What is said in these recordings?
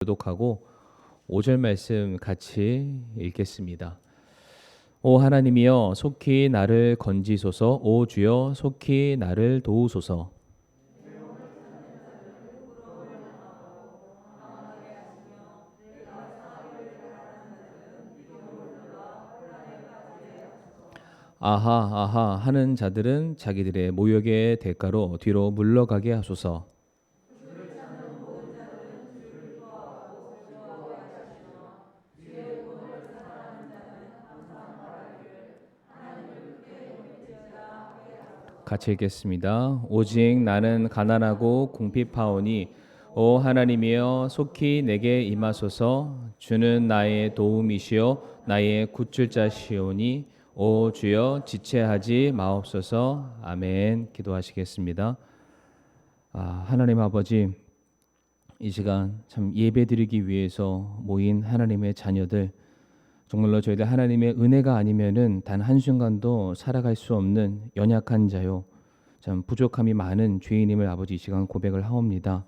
교독하고 5절 말씀 같이 읽겠습니다. 오 하나님이여 속히 나를 건지소서. 오 주여 속히 나를 도우소서. 아하 아하 하는 자들은 자기들의 모욕의 대가로 뒤로 물러가게 하소서. 같이 읽겠습니다. 오직 나는 가난하고 궁핍하오니 오 하나님이여 속히 내게 임하소서. 주는 나의 도움이시요 나의 구출자시오니 오 주여 지체하지 마옵소서. 아멘. 기도하시겠습니다. 하나님 아버지, 이 시간 참 예배드리기 위해서 모인 하나님의 자녀들, 정말로 저희들 하나님의 은혜가 아니면은 단 한순간도 살아갈 수 없는 연약한 자요, 참 부족함이 많은 죄인임을 아버지 이 시간 고백을 하옵니다.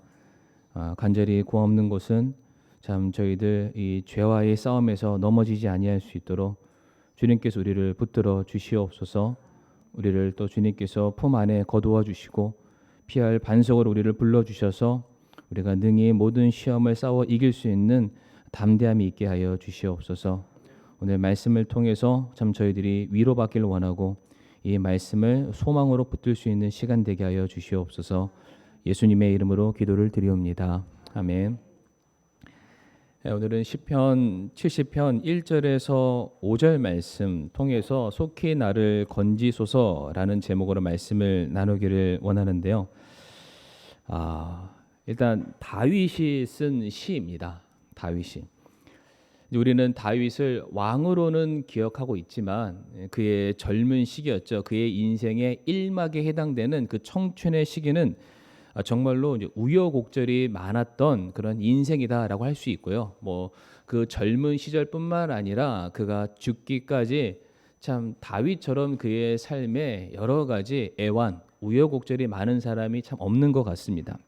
간절히 구하옵는 것은 참 저희들 이 죄와의 싸움에서 넘어지지 아니할 수 있도록 주님께서 우리를 붙들어 주시옵소서. 우리를 또 주님께서 품 안에 거두어 주시고 피할 반석으로 우리를 불러 주셔서 우리가 능히 모든 시험을 싸워 이길 수 있는 담대함이 있게 하여 주시옵소서. 오늘 말씀을 통해서 참 저희들이 위로받기를 원하고 이 말씀을 소망으로 붙들 수 있는 시간 되게 하여 주시옵소서. 예수님의 이름으로 기도를 드리옵니다. 아멘. 오늘은 시편 70편 1절에서 5절 말씀 통해서 속히 나를 건지소서라는 제목으로 말씀을 나누기를 원하는데요. 일단 다윗이 쓴 시입니다. 다윗이. 우리는 다윗을 왕으로는 기억하고 있지만 그의 젊은 시기였죠. 그의 인생의 1막에 해당되는 그 청춘의 시기는 정말로 이제 우여곡절이 많았던 그런 인생이다라고 할 수 있고요. 뭐 그 젊은 시절뿐만 아니라 그가 죽기까지 참 다윗처럼 그의 삶에 여러 가지 애환, 우여곡절이 많은 사람이 참 없는 것 같습니다.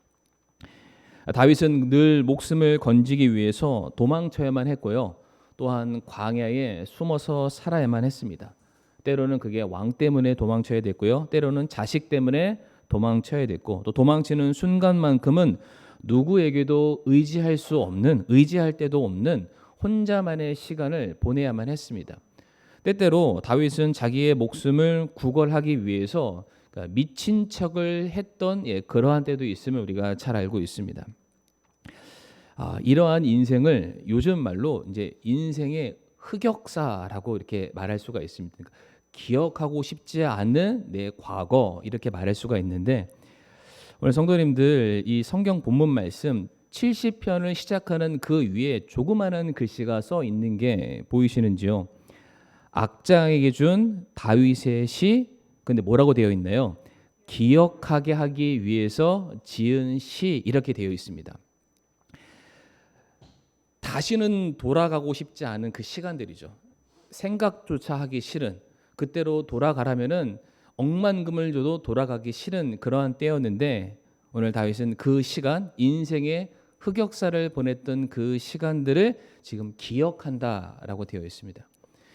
다윗은 늘 목숨을 건지기 위해서 도망쳐야만 했고요. 또한 광야에 숨어서 살아야만 했습니다. 때로는 그게 왕 때문에 도망쳐야 됐고요. 때로는 자식 때문에 도망쳐야 됐고, 또 도망치는 순간만큼은 누구에게도 의지할 수 없는, 의지할 때도 없는 혼자만의 시간을 보내야만 했습니다. 때때로 다윗은 자기의 목숨을 구걸하기 위해서 미친 척을 했던 그러한 때도 있음을 우리가 잘 알고 있습니다. 이러한 인생을 요즘 말로 이제 인생의 흑역사라고 이렇게 말할 수가 있습니다. 그러니까 기억하고 싶지 않은 내 과거, 이렇게 말할 수가 있는데, 오늘 성도님들 이 성경 본문 말씀 70편을 시작하는 그 위에 조그마한 글씨가 써 있는 게 보이시는지요? 악장에게 준 다윗의 시, 근데 뭐라고 되어 있나요? 기억하게 하기 위해서 지은 시, 이렇게 되어 있습니다. 다시는 돌아가고 싶지 않은 그 시간들이죠. 생각조차 하기 싫은, 그때로 돌아가라면은 억만금을 줘도 돌아가기 싫은 그러한 때였는데, 오늘 다윗은 그 시간, 인생의 흑역사를 보냈던 그 시간들을 지금 기억한다라고 되어 있습니다.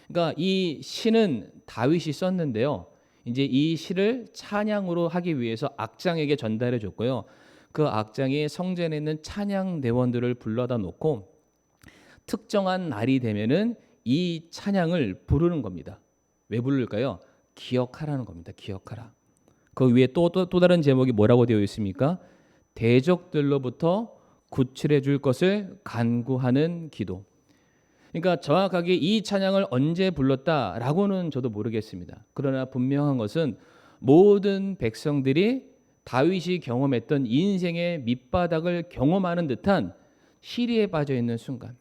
그러니까 이 시는 다윗이 썼는데요. 이제 이 시를 찬양으로 하기 위해서 악장에게 전달해 줬고요. 그 악장이 성전에 있는 찬양 대원들을 불러다 놓고 특정한 날이 되면은 이 찬양을 부르는 겁니다. 왜 부를까요? 기억하라는 겁니다. 기억하라. 그 위에 또 다른 제목이 뭐라고 되어 있습니까? 대적들로부터 구출해 줄 것을 간구하는 기도. 그러니까 정확하게 이 찬양을 언제 불렀다라고는 저도 모르겠습니다. 그러나 분명한 것은 모든 백성들이 다윗이 경험했던 인생의 밑바닥을 경험하는 듯한 시리에 빠져 있는 순간,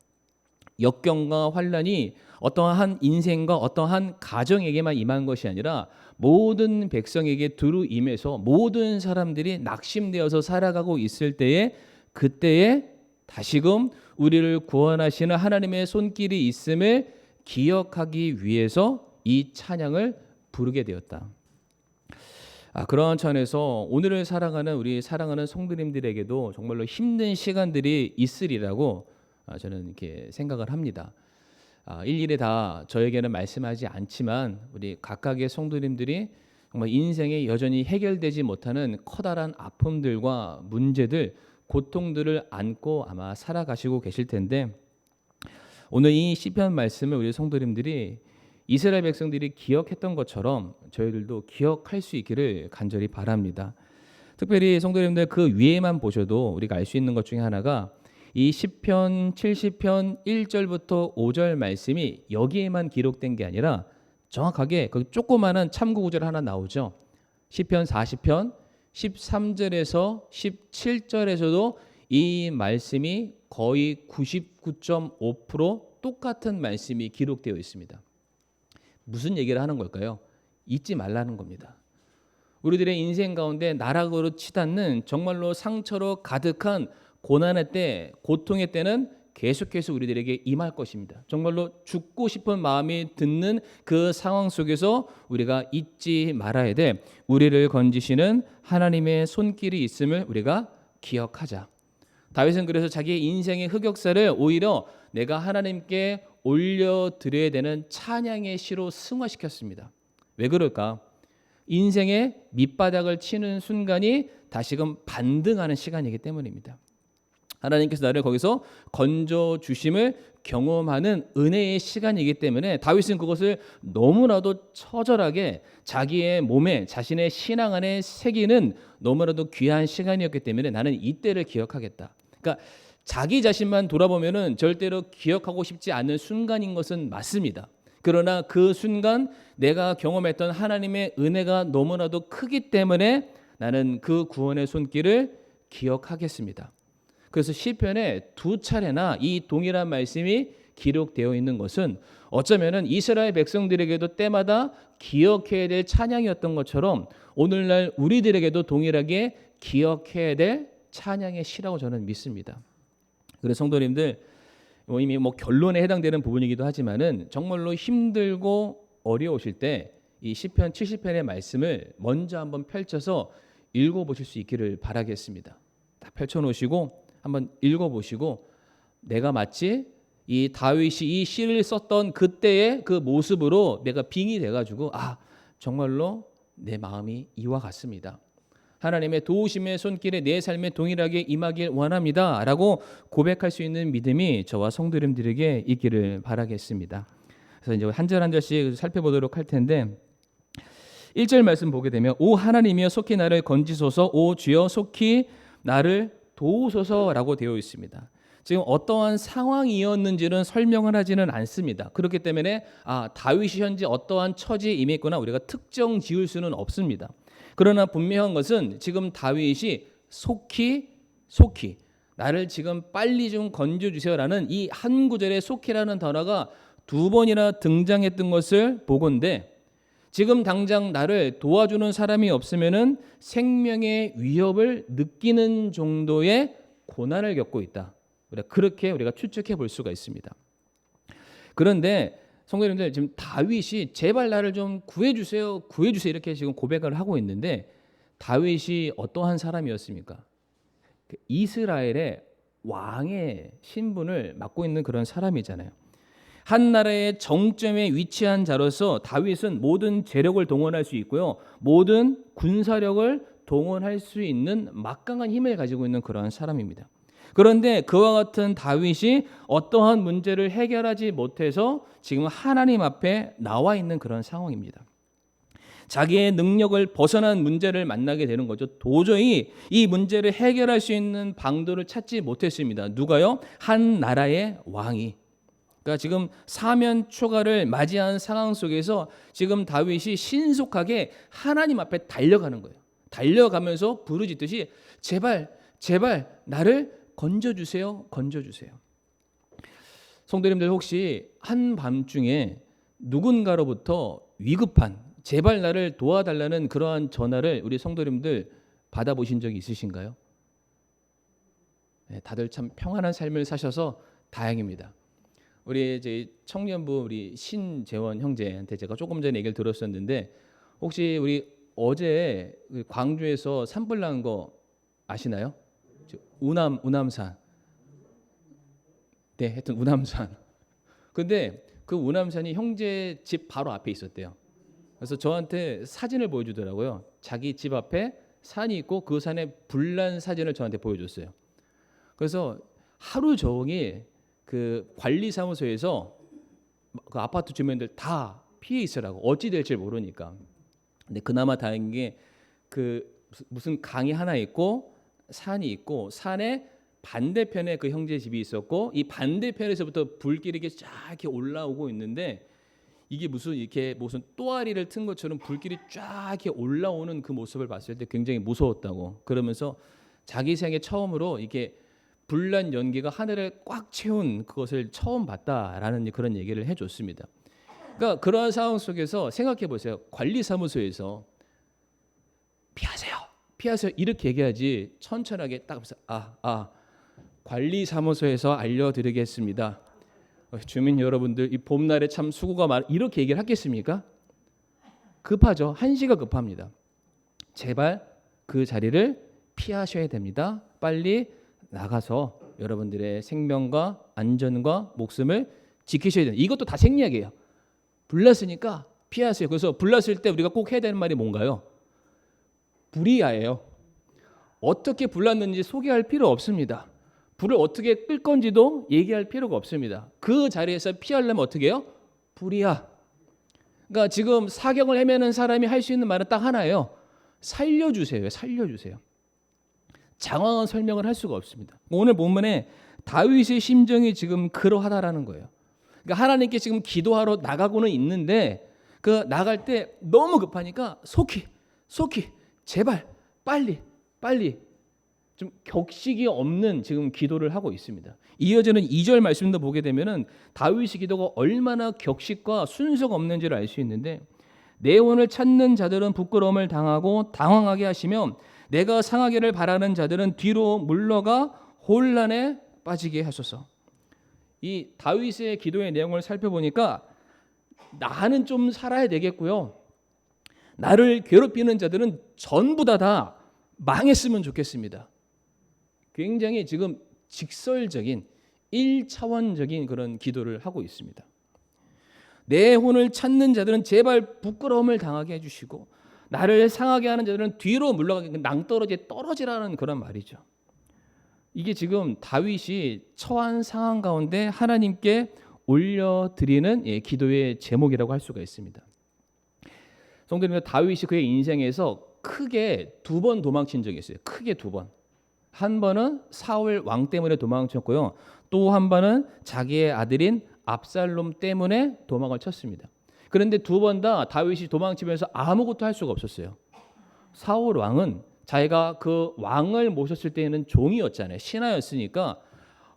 역경과 환란이 어떠한 인생과 어떠한 가정에게만 임한 것이 아니라 모든 백성에게 두루 임해서 모든 사람들이 낙심되어서 살아가고 있을 때에, 그때에 다시금 우리를 구원하시는 하나님의 손길이 있음을 기억하기 위해서 이 찬양을 부르게 되었다. 그런 차원에서 오늘을 살아가는 우리 사랑하는 성도님들에게도 정말로 힘든 시간들이 있으리라고 저는 이렇게 생각을 합니다. 일일이 다 저에게는 말씀하지 않지만 우리 각각의 성도님들이 정말 인생에 여전히 해결되지 못하는 커다란 아픔들과 문제들, 고통들을 안고 아마 살아가시고 계실 텐데, 오늘 이 시편 말씀을 우리 성도님들이 이스라엘 백성들이 기억했던 것처럼 저희들도 기억할 수 있기를 간절히 바랍니다. 특별히 성도님들 그 위에만 보셔도 우리가 알 수 있는 것 중에 하나가 이 시편 70편 1절부터 5절 말씀이 여기에만 기록된 게 아니라 정확하게 그 조그마한 참고 구절 하나 나오죠. 시편 40편 13절에서 17절에서도 이 말씀이 거의 99.5% 똑같은 말씀이 기록되어 있습니다. 무슨 얘기를 하는 걸까요? 잊지 말라는 겁니다. 우리들의 인생 가운데 나락으로 치닫는 정말로 상처로 가득한 고난의 때, 고통의 때는 계속해서 우리들에게 임할 것입니다. 정말로 죽고 싶은 마음이 드는 그 상황 속에서 우리가 잊지 말아야 돼. 우리를 건지시는 하나님의 손길이 있음을 우리가 기억하자. 다윗은 그래서 자기의 인생의 흑역사를 오히려 내가 하나님께 올려드려야 되는 찬양의 시로 승화시켰습니다. 왜 그럴까? 인생의 밑바닥을 치는 순간이 다시금 반등하는 시간이기 때문입니다. 하나님께서 나를 거기서 건져주심을 경험하는 은혜의 시간이기 때문에 다윗은 그것을 너무나도 처절하게 자기의 몸에 자신의 신앙 안에 새기는 너무나도 귀한 시간이었기 때문에 나는 이때를 기억하겠다. 그러니까 자기 자신만 돌아보면은 절대로 기억하고 싶지 않은 순간인 것은 맞습니다. 그러나 그 순간 내가 경험했던 하나님의 은혜가 너무나도 크기 때문에 나는 그 구원의 손길을 기억하겠습니다. 그래서 시편에 두 차례나 이 동일한 말씀이 기록되어 있는 것은 어쩌면은 이스라엘 백성들에게도 때마다 기억해야 될 찬양이었던 것처럼 오늘날 우리들에게도 동일하게 기억해야 될 찬양의 시라고 저는 믿습니다. 그래서 성도님들 이미 결론에 해당되는 부분이기도 하지만은 정말로 힘들고 어려우실 때 이 시편 70편의 말씀을 먼저 한번 펼쳐서 읽어보실 수 있기를 바라겠습니다. 다 펼쳐놓으시고 한번 읽어보시고 내가 마치 이 다윗이 이 시를 썼던 그때의 그 모습으로 내가 빙의 돼가지고 정말로 내 마음이 이와 같습니다. 하나님의 도우심의 손길에 내 삶에 동일하게 임하길 원합니다 라고 고백할 수 있는 믿음이 저와 성도님들에게 있기를 바라겠습니다. 그래서 이제 한 절 한 절씩 살펴보도록 할 텐데 1절 말씀 보게 되면 오 하나님이여 속히 나를 건지소서 오 주여 속히 나를 도우소서라고 되어 있습니다. 지금 어떠한 상황이었는지는 설명을 하지는 않습니다. 그렇기 때문에 다윗이 현재 어떠한 처지에 임했거나 우리가 특정 지을 수는 없습니다. 그러나 분명한 것은 지금 다윗이 속히 나를 지금 빨리 좀 건져주세요라는 이 한 구절의 속히라는 단어가 두 번이나 등장했던 것을 보건대 지금 당장 나를 도와주는 사람이 없으면은 생명의 위협을 느끼는 정도의 고난을 겪고 있다. 그렇게 우리가 추측해 볼 수가 있습니다. 그런데 성도님들 지금 다윗이 제발 나를 좀 구해주세요 이렇게 지금 고백을 하고 있는데 다윗이 어떠한 사람이었습니까? 이스라엘의 왕의 신분을 맡고 있는 그런 사람이잖아요. 한 나라의 정점에 위치한 자로서 다윗은 모든 재력을 동원할 수 있고요. 모든 군사력을 동원할 수 있는 막강한 힘을 가지고 있는 그러한 사람입니다. 그런데 그와 같은 다윗이 어떠한 문제를 해결하지 못해서 지금 하나님 앞에 나와 있는 그런 상황입니다. 자기의 능력을 벗어난 문제를 만나게 되는 거죠. 도저히 이 문제를 해결할 수 있는 방도를 찾지 못했습니다. 누가요? 한 나라의 왕이. 그러니까 지금 사면 초가를 맞이한 상황 속에서 지금 다윗이 신속하게 하나님 앞에 달려가는 거예요. 달려가면서 부르짖듯이 제발 나를 건져주세요. 성도님들 혹시 한밤중에 누군가로부터 위급한 제발 나를 도와달라는 그러한 전화를 우리 성도님들 받아보신 적이 있으신가요? 네, 다들 참 평안한 삶을 사셔서 다행입니다. 우리 이제 청년부 우리 신재원 형제한테 제가 조금 전에 얘기를 들었었는데 혹시 우리 어제 그 광주에서 산불 난 거 아시나요? 우남산. 네, 하여튼 우남산. 근데 그 우남산이 형제 집 바로 앞에 있었대요. 그래서 저한테 사진을 보여주더라고요. 자기 집 앞에 산이 있고 그 산에 불난 사진을 저한테 보여줬어요. 그래서 하루 종일 그 관리사무소에서 그 아파트 주민들 다 피해 있으라고 어찌 될지 모르니까. 근데 그나마 다행인 게 그 무슨 강이 하나 있고 산이 있고 산에 반대편에 그 형제 집이 있었고 이 반대편에서부터 불길이 이렇게 쫙 이렇게 올라오고 있는데 이게 무슨 이렇게 무슨 또아리를 튼 것처럼 불길이 쫙 이렇게 올라오는 그 모습을 봤을 때 굉장히 무서웠다고 그러면서 자기 생애 처음으로 이게 불난 연기가 하늘을 꽉 채운 그것을 처음 봤다라는 그런 얘기를 해줬습니다. 그러니까 그러한 상황 속에서 생각해 보세요. 관리사무소에서 피하세요, 피하세요 이렇게 얘기하지 천천하게 딱 하면서 관리사무소에서 알려드리겠습니다. 주민 여러분들 이 봄날에 참 수고가 많 이렇게 얘기를 하겠습니까? 급하죠. 한시가 급합니다. 제발 그 자리를 피하셔야 됩니다. 빨리 나가서 여러분들의 생명과 안전과 목숨을 지키셔야 됩니다. 이것도 다 생략이에요. 불났으니까 피하세요. 그래서 불났을 때 우리가 꼭 해야 되는 말이 뭔가요? 불이야예요. 어떻게 불났는지 소개할 필요 없습니다. 불을 어떻게 끌 건지도 얘기할 필요가 없습니다. 그 자리에서 피하려면 어떻게 해요? 불이야. 그러니까 지금 사경을 헤매는 사람이 할 수 있는 말은 딱 하나예요. 살려주세요. 살려주세요. 장황한 설명을 할 수가 없습니다. 오늘 본문에 다윗의 심정이 지금 그러하다라는 거예요. 그러니까 하나님께 지금 기도하러 나가고는 있는데 그 나갈 때 너무 급하니까 속히 제발 빨리 좀 격식이 없는 지금 기도를 하고 있습니다. 이어지는 2절 말씀도 보게 되면은 다윗의 기도가 얼마나 격식과 순서가 없는지를 알 수 있는데 내 혼을 찾는 자들은 부끄러움을 당하고 당황하게 하시며 내가 상하기를 바라는 자들은 뒤로 물러가 혼란에 빠지게 하소서. 이 다윗의 기도의 내용을 살펴보니까 나는 좀 살아야 되겠고요. 나를 괴롭히는 자들은 전부 다 망했으면 좋겠습니다. 굉장히 지금 직설적인 1차원적인 그런 기도를 하고 있습니다. 내 혼을 찾는 자들은 제발 부끄러움을 당하게 해주시고 나를 상하게 하는 자들은 뒤로 물러가게 낭떠러지에 떨어지라는 그런 말이죠. 이게 지금 다윗이 처한 상황 가운데 하나님께 올려드리는 기도의 제목이라고 할 수가 있습니다. 성도님, 다윗이 그의 인생에서 크게 2번 도망친 적이 있어요. 크게 2번. 한 번은 사울 왕 때문에 도망쳤고요. 또 한 번은 자기의 아들인 압살롬 때문에 도망을 쳤습니다. 그런데 2번 다 다윗이 도망치면서 아무것도 할 수가 없었어요. 사울 왕은 자기가 그 왕을 모셨을 때는 종이었잖아요. 신하였으니까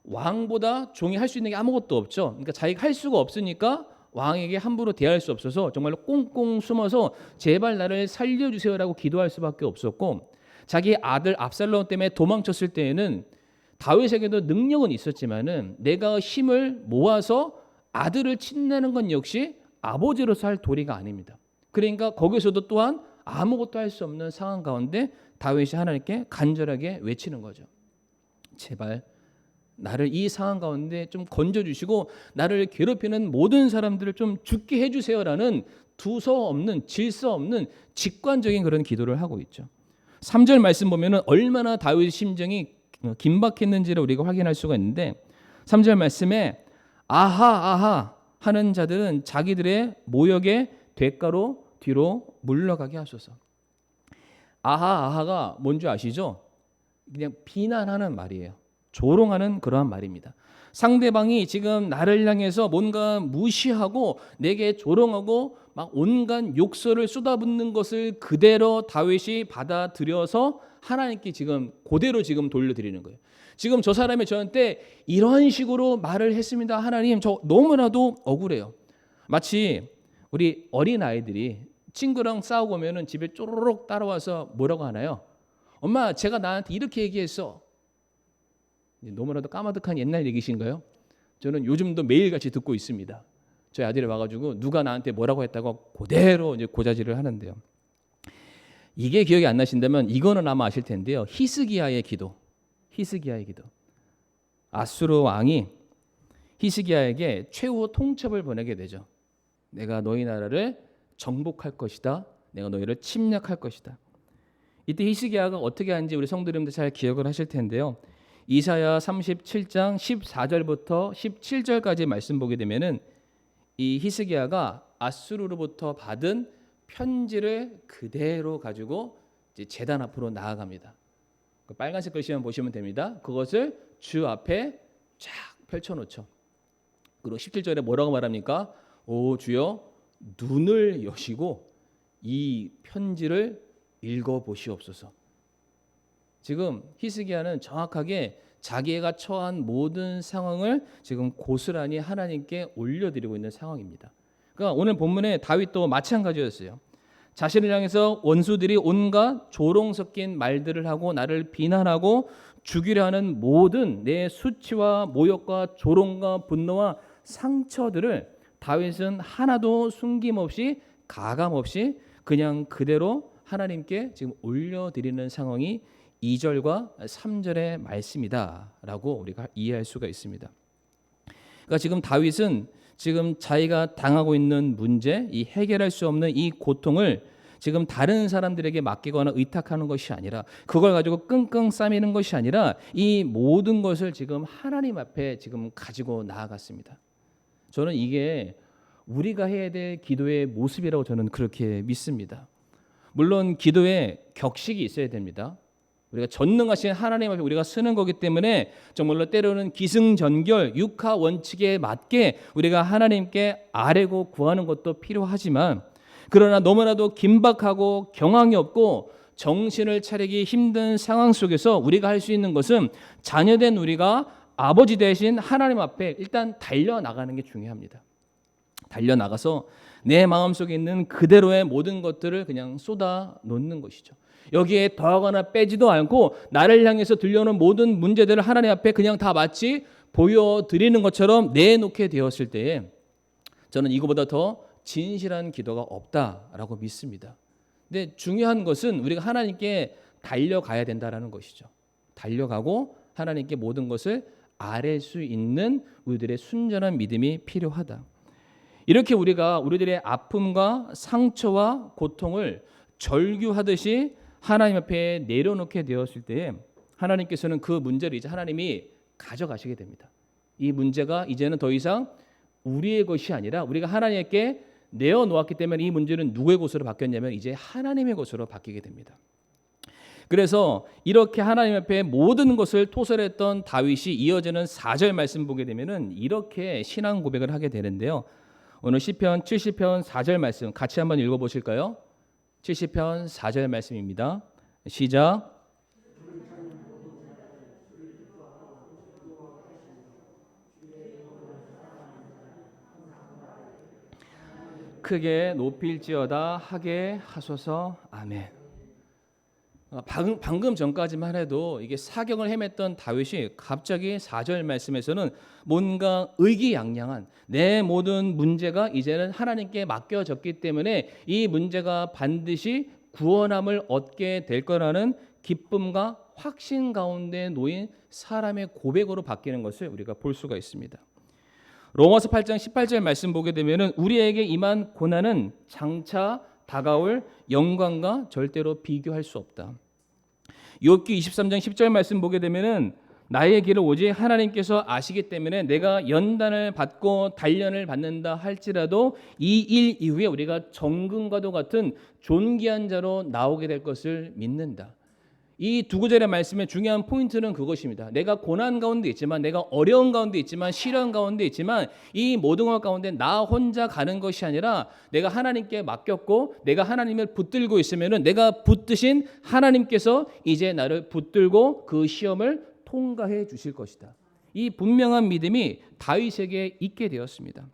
왕보다 종이 할 수 있는 게 아무것도 없죠. 그러니까 자기가 할 수가 없으니까 왕에게 함부로 대할 수 없어서 정말로 꽁꽁 숨어서 제발 나를 살려주세요라고 기도할 수밖에 없었고 자기 아들 압살롬 때문에 도망쳤을 때에는 다윗에게도 능력은 있었지만은 내가 힘을 모아서 아들을 친내는 건 역시 아버지로서 할 도리가 아닙니다. 그러니까 거기서도 또한 아무것도 할 수 없는 상황 가운데 다윗이 하나님께 간절하게 외치는 거죠. 제발 나를 이 상황 가운데 좀 건져주시고 나를 괴롭히는 모든 사람들을 좀 죽게 해주세요라는 두서 없는 질서 없는 직관적인 그런 기도를 하고 있죠. 3절 말씀 보면은 얼마나 다윗의 심정이 긴박했는지를 우리가 확인할 수가 있는데 3절 말씀에 아하 하는 자들은 자기들의 모욕의 대가로 뒤로 물러가게 하소서. 아하가 뭔지 아시죠? 그냥 비난하는 말이에요. 조롱하는 그러한 말입니다. 상대방이 지금 나를 향해서 뭔가 무시하고 내게 조롱하고 막 온갖 욕설을 쏟아붓는 것을 그대로 다윗이 받아들여서 하나님께 지금 그대로 지금 돌려드리는 거예요. 지금 저 사람이 저한테 이런 식으로 말을 했습니다. 하나님, 저 너무나도 억울해요. 마치 우리 어린 아이들이 친구랑 싸우고 오면은 집에 쪼르륵 따라와서 뭐라고 하나요? 엄마, 제가 나한테 이렇게 얘기했어. 너무나도 까마득한 옛날 얘기신가요? 저는 요즘도 매일같이 듣고 있습니다. 저희 아들이 와가지고 누가 나한테 뭐라고 했다고 그대로 이제 고자질을 하는데요. 이게 기억이 안 나신다면 이거는 아마 아실 텐데요. 히스기야의 기도. 아수르 왕이 히스기야에게 최후 통첩을 보내게 되죠. 내가 너희 나라를 정복할 것이다. 내가 너희를 침략할 것이다. 이때 히스기야가 어떻게 하는지 우리 성도님들 잘 기억을 하실 텐데요. 이사야 37장 14절부터 17절까지 말씀 보게 되면은 이 히스기야가 아수르로부터 받은 편지를 그대로 가지고 이제 제단 앞으로 나아갑니다. 그 빨간색 글씨만 보시면 됩니다. 그것을 주 앞에 쫙 펼쳐놓죠. 그리고 17절에 뭐라고 말합니까? 오 주여 눈을 여시고 이 편지를 읽어보시옵소서. 지금 히스기야는 정확하게 자기가 처한 모든 상황을 지금 고스란히 하나님께 올려드리고 있는 상황입니다. 그러니까 오늘 본문에 다윗도 마찬가지였어요. 자신을 향해서 원수들이 온갖 조롱 섞인 말들을 하고 나를 비난하고 죽이려 하는 모든 내 수치와 모욕과 조롱과 분노와 상처들을 다윗은 하나도 숨김없이 가감없이 그냥 그대로 하나님께 지금 올려드리는 상황이 2절과 3절의 말씀이다라고 우리가 이해할 수가 있습니다. 그러니까 지금 다윗은 지금 자기가 당하고 있는 문제, 이 해결할 수 없는 이 고통을 지금 다른 사람들에게 맡기거나 의탁하는 것이 아니라 그걸 가지고 끙끙 싸매는 것이 아니라 이 모든 것을 지금 하나님 앞에 지금 가지고 나아갔습니다. 저는 이게 우리가 해야 될 기도의 모습이라고 저는 그렇게 믿습니다. 물론 기도에 격식이 있어야 됩니다. 우리가 전능하신 하나님 앞에 우리가 쓰는 거기 때문에 정말로 때로는 기승전결 육하 원칙에 맞게 우리가 하나님께 아뢰고 구하는 것도 필요하지만 그러나 너무나도 긴박하고 경황이 없고 정신을 차리기 힘든 상황 속에서 우리가 할 수 있는 것은 자녀된 우리가 아버지 대신 하나님 앞에 일단 달려나가는 게 중요합니다. 달려나가서 내 마음속에 있는 그대로의 모든 것들을 그냥 쏟아 놓는 것이죠. 여기에 더하거나 빼지도 않고 나를 향해서 들려오는 모든 문제들을 하나님 앞에 그냥 다 마치 보여드리는 것처럼 내놓게 되었을 때에 저는 이거보다 더 진실한 기도가 없다라고 믿습니다. 근데 중요한 것은 우리가 하나님께 달려가야 된다라는 것이죠. 달려가고 하나님께 모든 것을 아뢰 수 있는 우리들의 순전한 믿음이 필요하다. 이렇게 우리가 우리들의 아픔과 상처와 고통을 절규하듯이 하나님 앞에 내려놓게 되었을 때에 하나님께서는 그 문제를 이제 하나님이 가져가시게 됩니다. 이 문제가 이제는 더 이상 우리의 것이 아니라 우리가 하나님께 내어놓았기 때문에 이 문제는 누구의 것으로 바뀌었냐면 이제 하나님의 것으로 바뀌게 됩니다. 그래서 이렇게 하나님 앞에 모든 것을 토설했던 다윗이 이어지는 4절 말씀 보게 되면은 이렇게 신앙 고백을 하게 되는데요. 오늘 시편 70편 4절 말씀 같이 한번 읽어 보실까요? 70편 4절 말씀입니다. 시작. 크게 높일지어다 하게 하소서. 아멘. 방금 전까지만 해도 이게 사경을 헤맸던 다윗이 갑자기 4절 말씀에서는 뭔가 의기양양한 내 모든 문제가 이제는 하나님께 맡겨졌기 때문에 이 문제가 반드시 구원함을 얻게 될 거라는 기쁨과 확신 가운데 놓인 사람의 고백으로 바뀌는 것을 우리가 볼 수가 있습니다. 로마서 8장 18절 말씀 보게 되면은 우리에게 임한 고난은 장차 다가올 영광과 절대로 비교할 수 없다. 욥기 23장 10절 말씀 보게 되면은 나의 길을 오직 하나님께서 아시기 때문에 내가 연단을 받고 단련을 받는다 할지라도 이 일 이후에 우리가 정금과도 같은 존귀한 자로 나오게 될 것을 믿는다. 이 두 구절의 말씀의 중요한 포인트는 그것입니다. 내가 고난 가운데 있지만 내가 어려운 가운데 있지만 시련 가운데 있지만 이 모든 것 가운데 나 혼자 가는 것이 아니라 내가 하나님께 맡겼고 내가 하나님을 붙들고 있으면은 내가 붙드신 하나님께서 이제 나를 붙들고 그 시험을 통과해 주실 것이다. 이 분명한 믿음이 다윗에게 있게 되었습니다.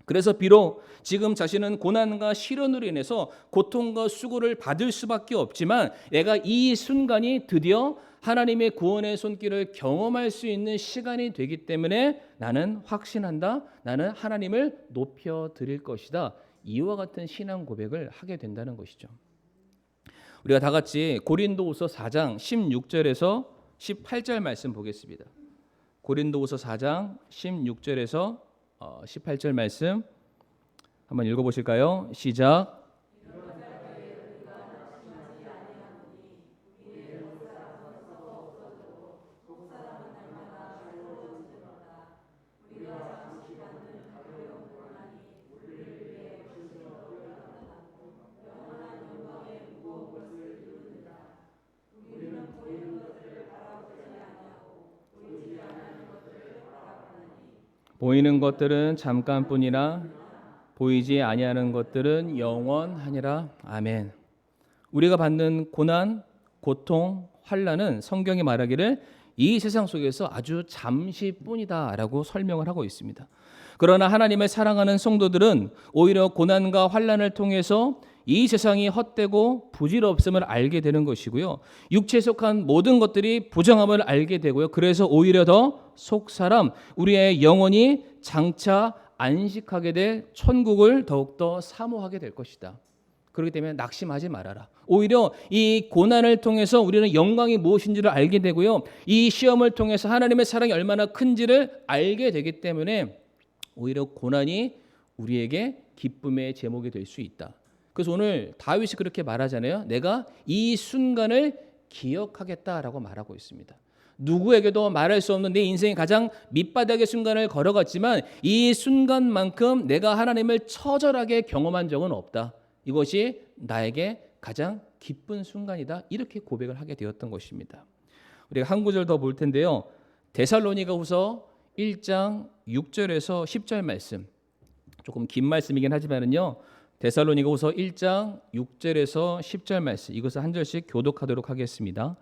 그래서 비록 지금 자신은 고난과 시련으로 인해서 고통과 수고를 받을 수밖에 없지만 내가 이 순간이 드디어 하나님의 구원의 손길을 경험할 수 있는 시간이 되기 때문에 나는 확신한다. 나는 하나님을 높여 드릴 것이다. 이와 같은 신앙 고백을 하게 된다는 것이죠. 우리가 다 같이 고린도후서 4장 16절에서 18절 말씀 보겠습니다. 고린도후서 4장 16절에서 18절 말씀 한번 읽어보실까요? 시작. 보이는 것들은 잠깐뿐이나 보이지 아니하는 것들은 영원하니라. 아멘. 우리가 받는 고난, 고통, 환난은 성경이 말하기를 이 세상 속에서 아주 잠시뿐이다라고 설명을 하고 있습니다. 그러나 하나님을 사랑하는 성도들은 오히려 고난과 환난을 통해서 이 세상이 헛되고 부질없음을 알게 되는 것이고요. 육체에 속한 모든 것들이 부정함을 알게 되고요. 그래서 오히려 더 속사람, 우리의 영혼이 장차 안식하게 될 천국을 더욱더 사모하게 될 것이다. 그렇기 때문에 낙심하지 말아라. 오히려 이 고난을 통해서 우리는 영광이 무엇인지를 알게 되고요. 이 시험을 통해서 하나님의 사랑이 얼마나 큰지를 알게 되기 때문에 오히려 고난이 우리에게 기쁨의 제목이 될 수 있다. 그래서 오늘 다윗이 그렇게 말하잖아요. 내가 이 순간을 기억하겠다라고 말하고 있습니다. 누구에게도 말할 수 없는 내 인생의 가장 밑바닥의 순간을 걸어갔지만 이 순간만큼 내가 하나님을 처절하게 경험한 적은 없다. 이것이 나에게 가장 기쁜 순간이다. 이렇게 고백을 하게 되었던 것입니다. 우리가 한 구절 더 볼 텐데요. 데살로니가후서 1장 6절에서 10절 말씀. 조금 긴 말씀이긴 하지만은요. 데살로니가후서 1장 6절에서 10절 말씀. 이것을 한 절씩 교독하도록 하겠습니다.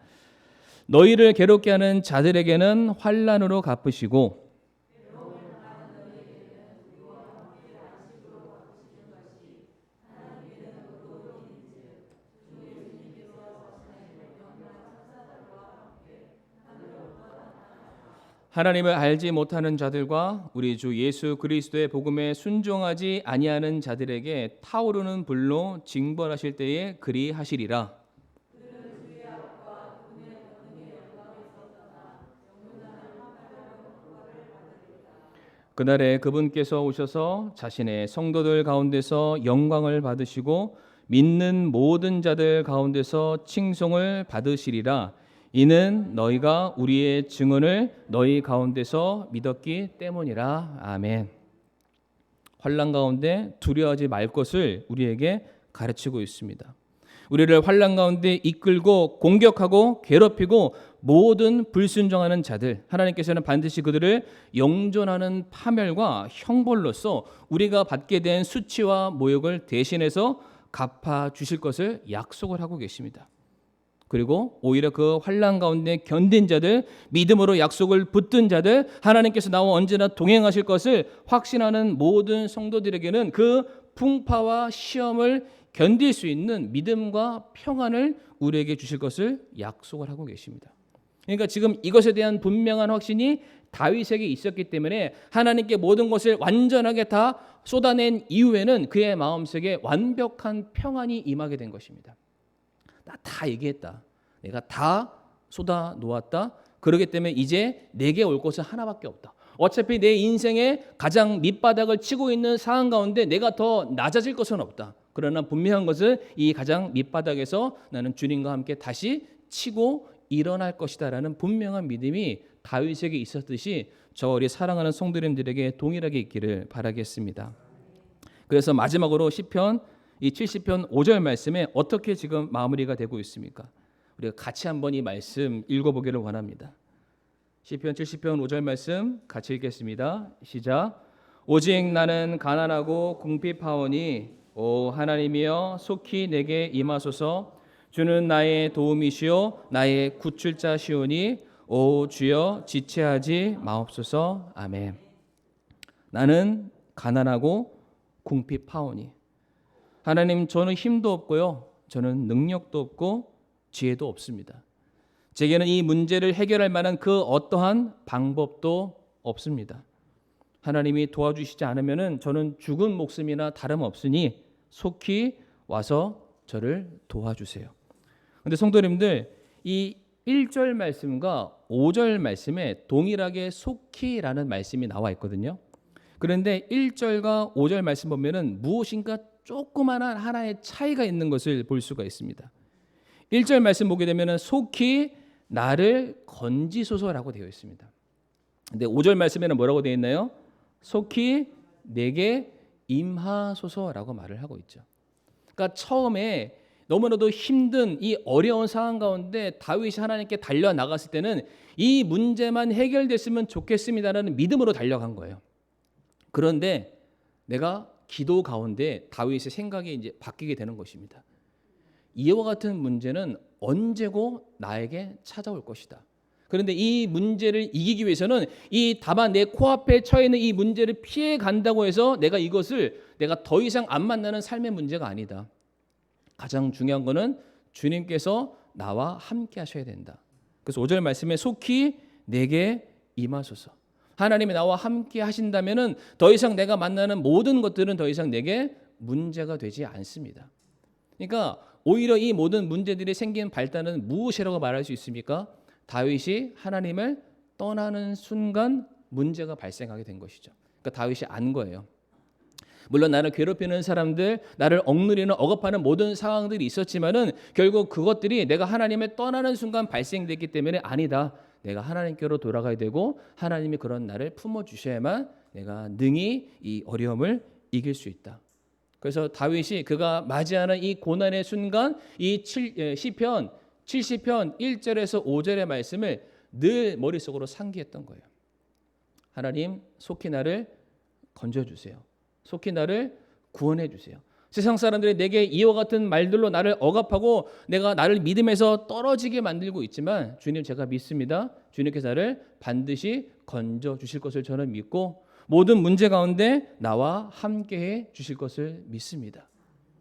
너희를 괴롭게 하는 자들에게는 환난으로 갚으시고 하나님을 알지 못하는 자들과 우리 주 예수 그리스도의 복음에 순종하지 아니하는 자들에게 타오르는 불로 징벌하실 때에 그리하시리라. 그날에 그분께서 오셔서 자신의 성도들 가운데서 영광을 받으시고 믿는 모든 자들 가운데서 칭송을 받으시리라. 이는 너희가 우리의 증언을 너희 가운데서 믿었기 때문이라. 아멘. 환난 가운데 두려워하지 말 것을 우리에게 가르치고 있습니다. 우리를 환난 가운데 이끌고 공격하고 괴롭히고 모든 불순종하는 자들, 하나님께서는 반드시 그들을 영존하는 파멸과 형벌로서 우리가 받게 된 수치와 모욕을 대신해서 갚아 주실 것을 약속을 하고 계십니다. 그리고 오히려 그 환난 가운데 견딘 자들, 믿음으로 약속을 붙든 자들, 하나님께서 나와 언제나 동행하실 것을 확신하는 모든 성도들에게는 그 풍파와 시험을 견딜 수 있는 믿음과 평안을 우리에게 주실 것을 약속을 하고 계십니다. 그러니까 지금 이것에 대한 분명한 확신이 다윗에게 있었기 때문에 하나님께 모든 것을 완전하게 다 쏟아낸 이후에는 그의 마음속에 완벽한 평안이 임하게 된 것입니다. 나 다 얘기했다. 내가 다 쏟아 놓았다. 그렇기 때문에 이제 내게 올 것은 하나밖에 없다. 어차피 내 인생의 가장 밑바닥을 치고 있는 상황 가운데 내가 더 낮아질 것은 없다. 그러나 분명한 것은 이 가장 밑바닥에서 나는 주님과 함께 다시 치고 일어날 것이다라는 분명한 믿음이 다윗에게 있었듯이 저 우리 사랑하는 성도님들에게 동일하게 있기를 바라겠습니다. 그래서 마지막으로 시편 이 70편 5절 말씀에 어떻게 지금 마무리가 되고 있습니까? 우리가 같이 한번 이 말씀 읽어보기를 원합니다. 시편 70편 5절 말씀 같이 읽겠습니다. 시작. 오직 나는 가난하고 궁핍하오니 오 하나님이여 속히 내게 임하소서. 주는 나의 도움이시오 나의 구출자시오니 오 주여 지체하지 마옵소서. 아멘. 나는 가난하고 궁핍하오니. 하나님, 저는 힘도 없고요, 저는 능력도 없고 지혜도 없습니다. 제게는 이 문제를 해결할 만한 그 어떠한 방법도 없습니다. 하나님이 도와주시지 않으면 저는 죽은 목숨이나 다름없으니 속히 와서 저를 도와주세요. 그런데 성도님들, 이 1절 말씀과 5절 말씀에 동일하게 속히라는 말씀이 나와 있거든요. 그런데 1절과 5절 말씀 보면은 무엇인가 조그마한 하나의 차이가 있는 것을 볼 수가 있습니다. 1절 말씀 보게 되면은 속히 나를 건지소서라고 되어 있습니다. 근데 5절 말씀에는 뭐라고 되어 있나요? 속히 내게 임하소서라고 말을 하고 있죠. 그러니까 처음에 너무나도 힘든 이 어려운 상황 가운데 다윗이 하나님께 달려 나갔을 때는 이 문제만 해결됐으면 좋겠습니다라는 믿음으로 달려간 거예요. 그런데 내가 기도 가운데 다윗의 생각이 이제 바뀌게 되는 것입니다. 이와 같은 문제는 언제고 나에게 찾아올 것이다. 그런데 이 문제를 이기기 위해서는 이 다만 내 코앞에 처해 있는 이 문제를 피해 간다고 해서 내가 이것을 내가 더 이상 안 만나는 삶의 문제가 아니다. 가장 중요한 거는 주님께서 나와 함께 하셔야 된다. 그래서 5절 말씀에 속히 내게 임하소서. 하나님이 나와 함께 하신다면은 더 이상 내가 만나는 모든 것들은 더 이상 내게 문제가 되지 않습니다. 그러니까 오히려 이 모든 문제들이 생긴 발단은 무엇이라고 말할 수 있습니까? 다윗이 하나님을 떠나는 순간 문제가 발생하게 된 것이죠. 그러니까 다윗이 안 거예요. 물론 나를 괴롭히는 사람들, 나를 억누르는 억압하는 모든 상황들이 있었지만은 결국 그것들이 내가 하나님을 떠나는 순간 발생됐기 때문에 아니다. 내가 하나님께로 돌아가야 되고 하나님이 그런 나를 품어주셔야만 내가 능히 이 어려움을 이길 수 있다. 그래서 다윗이 그가 맞이하는 이 고난의 순간 이 시편 70편 1절에서 5절의 말씀을 늘 머릿속으로 상기했던 거예요. 하나님, 속히 나를 건져주세요. 속히 나를 구원해 주세요. 세상 사람들이 내게 이와 같은 말들로 나를 억압하고 내가 나를 믿음에서 떨어지게 만들고 있지만 주님, 제가 믿습니다. 주님께서 나를 반드시 건져 주실 것을 저는 믿고 모든 문제 가운데 나와 함께해 주실 것을 믿습니다.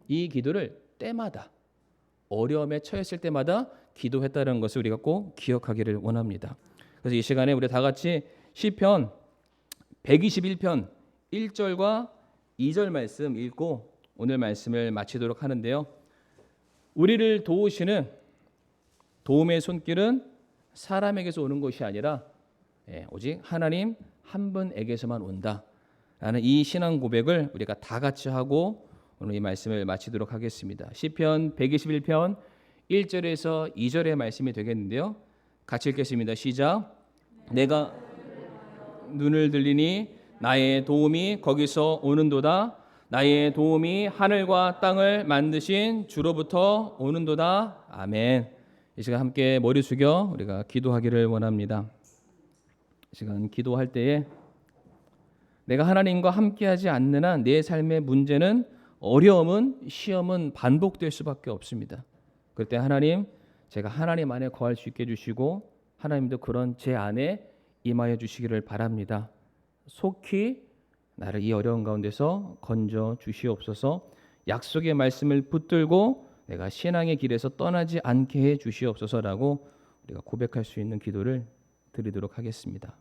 이 기도를 때마다 어려움에 처했을 때마다 기도했다는 것을 우리가 꼭 기억하기를 원합니다. 그래서 이 시간에 우리 다 같이 시편 121편 1절과 2절 말씀 읽고 오늘 말씀을 마치도록 하는데요. 우리를 도우시는 도움의 손길은 사람에게서 오는 것이 아니라 오직 하나님 한 분에게서만 온다라는 이 신앙 고백을 우리가 다 같이 하고 오늘 이 말씀을 마치도록 하겠습니다. 시편 121편 1절에서 2절의 말씀이 되겠는데요. 같이 읽겠습니다. 시작. 내가 눈을 들리니 나의 도움이 거기서 오는도다. 나의 도움이 하늘과 땅을 만드신 주로부터 오는도다. 아멘. 이 시간 함께 머리 숙여 우리가 기도하기를 원합니다. 이 시간 기도할 때에 내가 하나님과 함께하지 않는 한 내 삶의 문제는 어려움은 시험은 반복될 수밖에 없습니다. 그럴 때 하나님, 제가 하나님 안에 거할 수 있게 해주시고 하나님도 그런 제 안에 임하여 주시기를 바랍니다. 속히 나를 이 어려운 가운데서 건져 주시옵소서. 약속의 말씀을 붙들고 내가 신앙의 길에서 떠나지 않게 해 주시옵소서라고 우리가 고백할 수 있는 기도를 드리도록 하겠습니다.